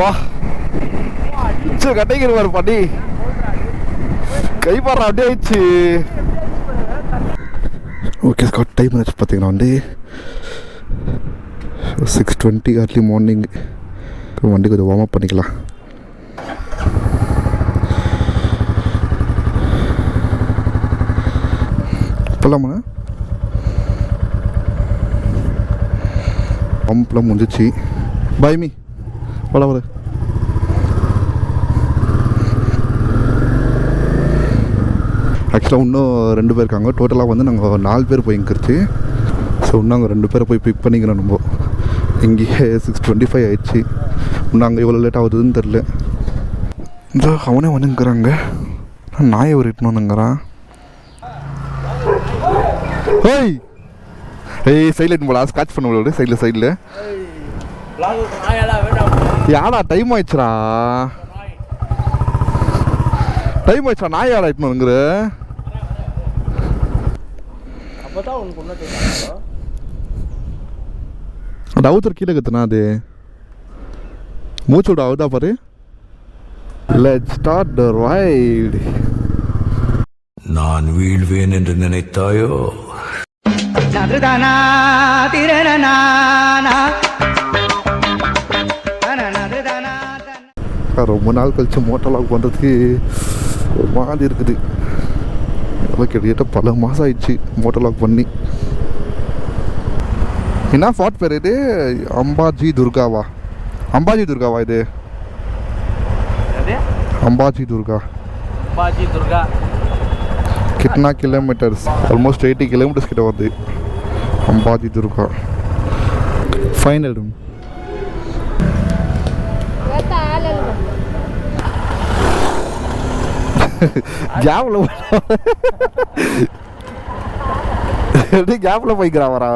பா கட்டைக்கு பண்ணி கை பாடுற அப்படியே ஆயிடுச்சு. ஓகே ஸ்காட், டைம் ஆச்சு பார்த்தீங்கன்னா வந்து 6:20 அர்லி மார்னிங். வண்டி கொஞ்சம் வார்ம் அப் பண்ணிக்கலாம். போகலாமா? பம்ப்லாம் முடிஞ்சிச்சு. பாய் மீ வர ஆக்சுவலாக இன்னும் 2 பேர் இருக்காங்க. டோட்டலாக வந்து நாங்கள் 4 பேர் போய்ங்கிருச்சு. ஸோ இன்னும் அங்கே 2 பேரை போய் பிக் பண்ணிக்கிறோம். நம்ம இங்கேயே 6:25 ஆயிடுச்சு. இன்னும் அங்கே எவ்வளோ லேட் ஆகுதுன்னு தெரில. இந்த அவனே வந்துங்கிறாங்க. நாயை ஒரு இட்டுனுங்கிறான். ஏய் ஏய் சைலண்ட் போடா, ஸ்காட்ச் பண்ண முடியாது. சைடில் யாரா டைம் ஆயிடுச்சுடா, நாய் யாரா இட்டுனுங்கிற. அது அவுத்தர் கீழே கத்துனா அது மூச்சு விட அவுதா பாரு. Let's start the right. நான் வீழ்வேன் என்று நினைத்தாயோ? ரொம்ப நாள் கழிச்சு மோட்டர் லாக் பண்ணுறதுக்கு ஒரு மாதிரி இருக்குது. கிட்டத்தட்ட பல மாதம் ஆயிடுச்சு மோட்டர் லாக் பண்ணி. என்ன ஃபாட் பேர் இது? அம்பாஜி துர்காவா இது? அம்பாஜி துர்கா. கிட்னா கிலோமீட்டர்ஸ், ஆல்மோஸ்ட் 80 கிலோமீட்டர்ஸ் கிட்ட வருது. Ambaji Durga final room. கேப்ல போய்க்கிறான் வரா.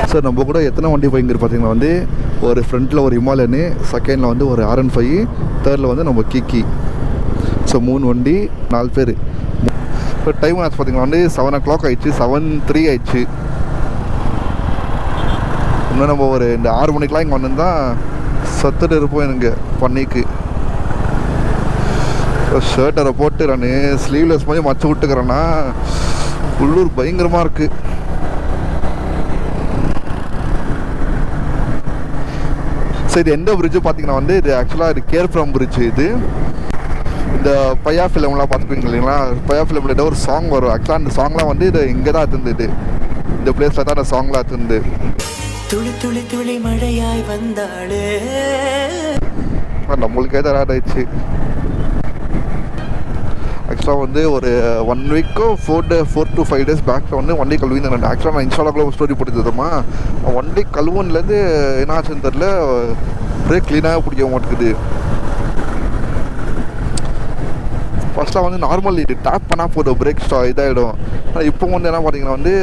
சார் நம்ம கூட எத்தனை வண்டி போய்ங்கிரு பார்த்தீங்கன்னா வந்து ஒரு ஃப்ரண்ட்டில் ஒரு ஹிமாலயனு, செகண்டில் வந்து ஒரு R15, தேர்டில் வந்து நம்ம கிக்கி. ஸோ 3 வண்டி 4 பேர். இப்போ டைம் ஆச்சு பார்த்தீங்கன்னா வந்து 7 o'clock ஆயிடுச்சு. 7:03 ஆயிடுச்சு. இன்னும் நம்ம ஒரு இந்த 6 மணிக்கெலாம் இங்கே வந்திருந்தால் சத்துட்டு இருப்போம் எனக்கு பண்ணிக்கு. ஷர்ட்டரை போட்டு நான் ஸ்லீவ்லெஸ் மாதிரி மச்சு விட்டுக்கிறேன்னா உள்ளூர் பயங்கரமாக இருக்குது. சரி, எந்த பிரிட்ஜு பார்த்தீங்கன்னா வந்து இது ஆக்சுவலாக இது கேர் ஃப்ரம் பிரிட்ஜு. இது இந்த பையா ஃபிலிம்லாம் பார்த்துப்பீங்க இல்லைங்களா? பையா ஃபிலிமில் ஏதோ ஒரு சாங் வரும். ஆக்சுவலாக அந்த சாங்லாம் வந்து இது இங்கே தான் இருந்தது. இந்த பிளேஸில் தான் அந்த சாங்லாம் இருந்து. துளி துளி துளி மழையாய் வந்தாளே நம்மளுக்கே தராது ஆயிடுச்சு. ஆக்சுவலாக வந்து ஒரு 1 வீக்கோ 4 to 5 days பேக்கில் வந்து வண்டி கழுவிங்க. ஆக்சுவலாக நான் இன்ஸ்டாலாகில் ஸ்டோரி போட்டுருந்தோமா, வண்டி கழுவுன்லேருந்து என்ன ஆச்சுன்னு தெரில, பிரேக் க்ளீனாக பிடிக்க மாட்டேங்குது. ஃபஸ்ட்டாக வந்து நார்மல் இது டேப் பண்ணால் போதும் பிரேக் இதாகிடும். ஆனால் இப்போ வந்து என்ன பார்த்தீங்கன்னா வந்து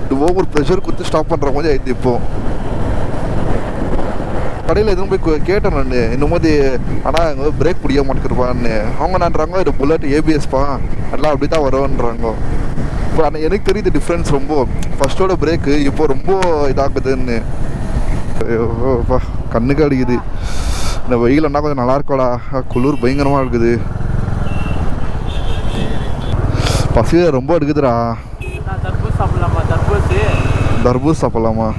இது ஓவர் ப்ரெஷர் கொடுத்து ஸ்டாப் பண்ணுற மாதிரி ஆயிடுது. இப்போது கடையில் எதுவும் போய் கேட்டேன் நான் இந்த மாதிரி, ஆனால் எங்கள் பிரேக் பிடிக்க மாட்டேங்கிறப்பான்னு. அவங்க நன்றாங்க இது புல்லட் ABSப்பா எல்லாம் அப்படி தான் வரும்ன்றாங்க. இப்போ ஆனால் எனக்கு தெரியுது டிஃப்ரென்ஸ் ரொம்ப. ஃபஸ்ட்டோட பிரேக்கு இப்போ ரொம்ப இதாகுதுன்னு. ஐயோப்பா கண்ணுக்கு அடிக்குது. இந்த வெயிலன்னா கொஞ்சம் நல்லா இருக்கோடா, குளிர் பயங்கரமாக இருக்குது. பசி ரொம்ப எடுக்குதுடா. தர்பூஸ் சாப்பிடலாமா?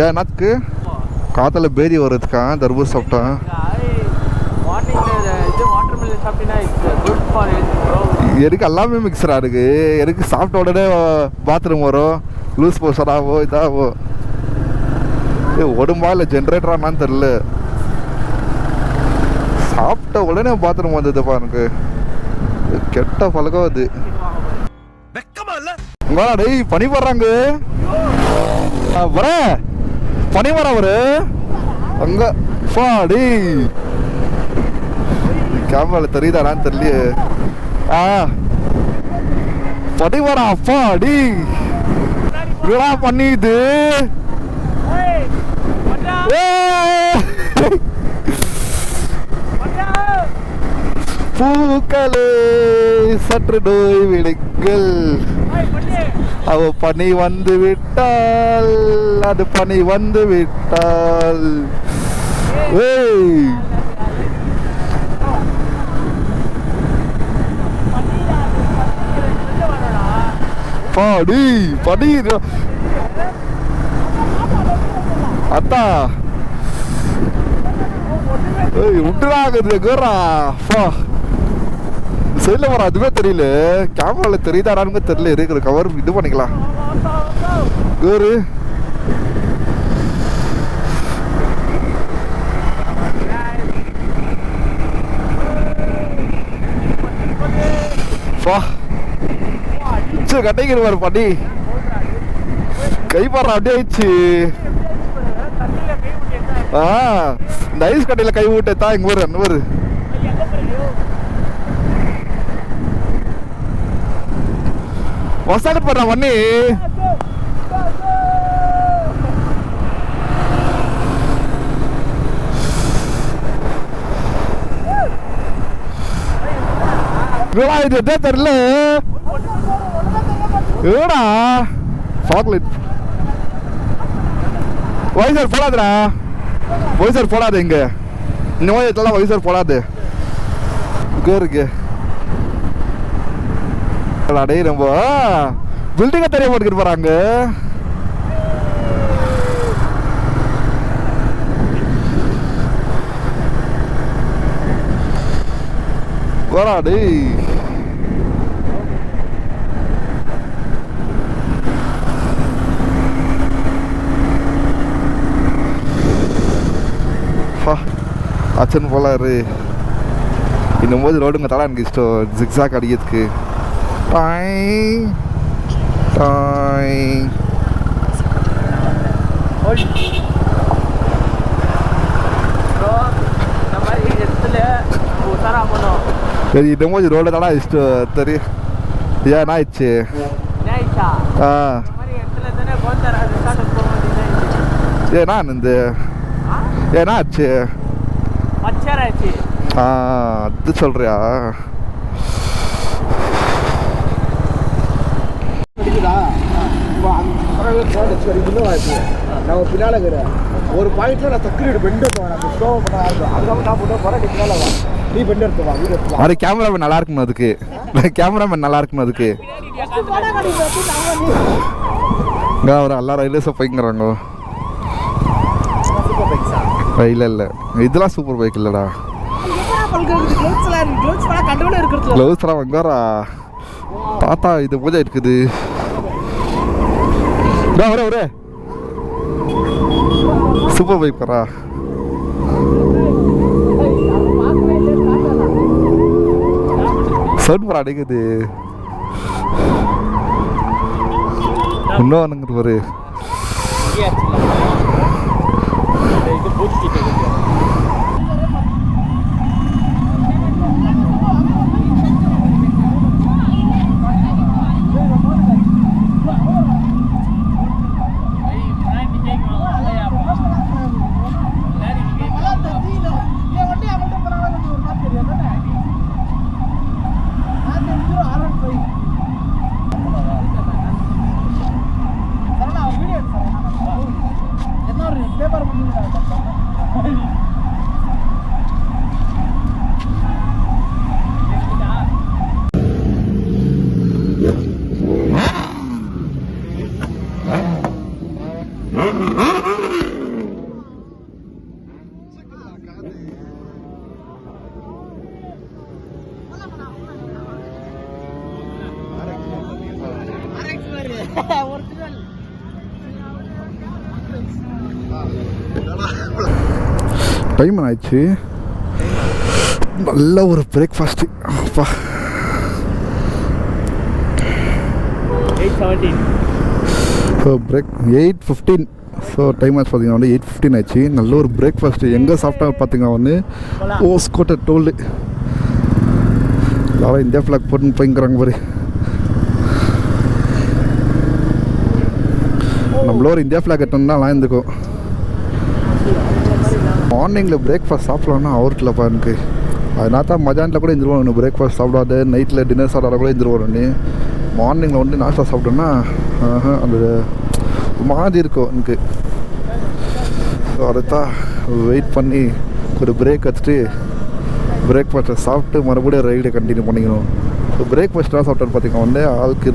ஏன் என்னத்துக்கு? காற்றுல பேதி வர்றதுக்கா தர்பூஸ் சாப்பிட்டா? எனக்கு எல்லாமே மிக்சராக இருக்குது. எனக்கு சாப்பிட்ட உடனே பாத்ரூம் வரும், லூஸ் போஷனாவோ இதாகவோ. உடம்பா இல்லை ஜென்ரேட்டரானான்னு தெரில. சாப்பிட்ட உடனே பாத்ரூம் வந்ததுப்பா எனக்கு. கெட்ட பழக்கம் அது. டேய் பனி போடுறாங்க வர பனி வர அவரு அங்க பாடி கேமரால தெரியுதாடான்னு தெரியலையே. பனி வர அப்பாடி விடா பண்ணிது. பூக்களே சற்று நோய் விடுங்கள், அவ பனி வந்து விட்டால், அது பனி வந்து விட்டால். ஏய் பாடி படி அத்தா ஏய் விட்டுறாகுது கோரா பா சைடில் வர அதுவே தெரியல கேமராவில் தெரியுதாடான்னு தெரியல இருக்கிற கவர் இது பண்ணிக்கலாம் கோரு பா கட்டைக்கு பண்ணி கை பாடுற அப்படியே ஆயிடுச்சு இந்த ஐஸ் கட்டையில கை விட்டா இங்க வரு அங்க வரு வசாகட் பண்ற பண்ணி இது என்ன தெரியல ஏடா சாக்லேட் வைசர் போடாதடா வைசர் போடாது இங்க இந்த மாதிரி இடத்துல வைசர் போடாது இருக்கு அடே ரொம்ப பில்டிங்கை தெரிய போட்டுக்கிட்டு போறாங்க போறாடி அச்சன் போலாரு இன்னும் போது ரோடுங்க தலை எனக்கு இஷ்டம் ஜிக்ஸாக் அடிக்கிறதுக்கு டாய் டாய் சரி இன்னும் போது ரோடு தானே இஷ்டம் தெரியும் ஏன் ஆயிடுச்சு ஏன்னா இந்த ஏன்னா ஆச்சு அது சொல்றியா நான் பின்னால ஒரு பாயிண்ட்ல நான் தக்கிட்டு பெண்டு நீ பெண்டு எடுத்துவா அது கேமராமேன் நல்லா இருக்கணும் அதுக்கு கேமராமேன் நல்லா இருக்கணும் அதுக்கு ஒரு எல்லா ரைடர்ஸும் போய்ங்கிறாங்க இல்லை இல்லை இதெல்லாம் சூப்பர் பைக் இல்லைடா க்ளவுஸ்லாம் வாங்காரா தாத்தா இது பூஜை இருக்குது ஒரே சூப்பர் பைக் பாரா சவுண்ட் பாரா அடிக்குது இன்னும் வந்துங்கிட்டு ஒரு டைம் ஆயிடுச்சு. நல்ல ஒரு பிரேக்ஃபாஸ்ட்டு. அப்பா 8:17. ஸோ 8:15. ஸோ டைம் ஆச்சு பார்த்தீங்கன்னா வந்து 8:15 ஆச்சு. நல்ல ஒரு பிரேக்ஃபாஸ்ட்டு. எங்கே சாப்பிட்டா பார்த்தீங்கன்னா வந்து ஓஸ்கோட்டை டோல்டு எல்லாரும் இந்தியா ஃப்ளாக் போட்டுன்னு போய்ங்கிறாங்க பாரு. நம்மள ஒரு இந்தியா ஃப்ளாக் எட்டோம்னா எல்லாம் இருந்துக்கும். மார்னிங்கில் பிரேக்ஃபாஸ்ட் சாப்பிட்லான்னா அவர்கிட்டலப்பா எனக்கு அதனால தான் மதியானத்தில் கூட எழுந்திருவோம். பிரேக்ஃபாஸ்ட் சாப்பிடாது, நைட்டில் டின்னர் சாப்பிடாத கூட எழுந்திருவோம். மார்னிங்கில் வந்து நாஸ்டா சாப்பிட்டோன்னா அந்த மாதிரி இருக்கும் எனக்கு. ஸோ அதுதான் வெயிட் பண்ணி ஒரு பிரேக் எடுத்துட்டு பிரேக்ஃபாஸ்ட்டை சாப்பிட்டு மறுபடியும் ரைடை கண்டினியூ பண்ணிக்கணும். இப்போ பிரேக்ஃபாஸ்ட்லாம் சாப்பிட்டோன்னு பார்த்தீங்கன்னா வந்து ஆளுக்கு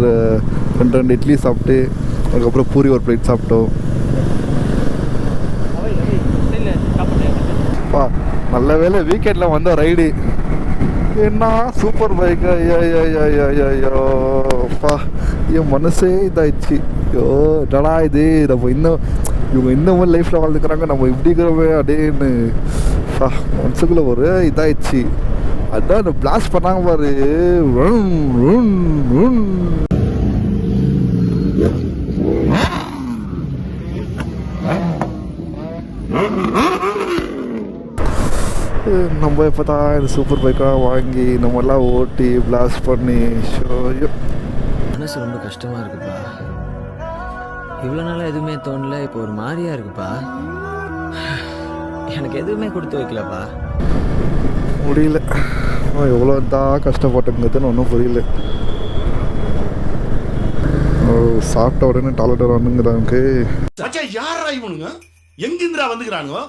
2 இட்லி சாப்பிட்டு அதுக்கப்புறம் பூரி ஒரு பிளேட் சாப்பிட்டோம். நல்ல வேலை வீக்கெண்டில் வந்த ரைடு என்ன சூப்பர் பைக்கு. ஐயோப்பா என் மனசே இதாகிடுச்சு. ஐயோ என்னடா இது, நம்ம இவங்க இன்னமும் லைஃப்பில் வாழ்ந்துக்கிறாங்க, நம்ம இப்படி இருக்கிறோமே அப்படின்னு மனசுக்குள்ளே ஒரு இதாகிடுச்சு. அதான் இந்த பிளாஸ்ட் பண்ணாங்க பாரு. நம்ம இப்போ தான் இந்த சூப்பர் பைக்காக வாங்கி நம்மெல்லாம் ஓட்டி பிளாஸ்ட் பண்ணி மனசு ரொம்ப கஷ்டமாக இருக்குப்பா. இவ்வளோ நாளாக எதுவுமே தோணல, இப்போ ஒரு மாதிரியா இருக்குப்பா. எனக்கு எதுவுமே கொடுத்து வைக்கலப்பா. முடியல, எவ்வளோ தான் கஷ்டப்பட்டுங்கிறதுன்னு ஒன்றும் புரியல. சாப்பிட்ட உடனே டாய்லெட் வரணுங்கிறாங்க. யாரா இவனுங்க எங்கிருந்துடா வந்துக்கிறானுங்க?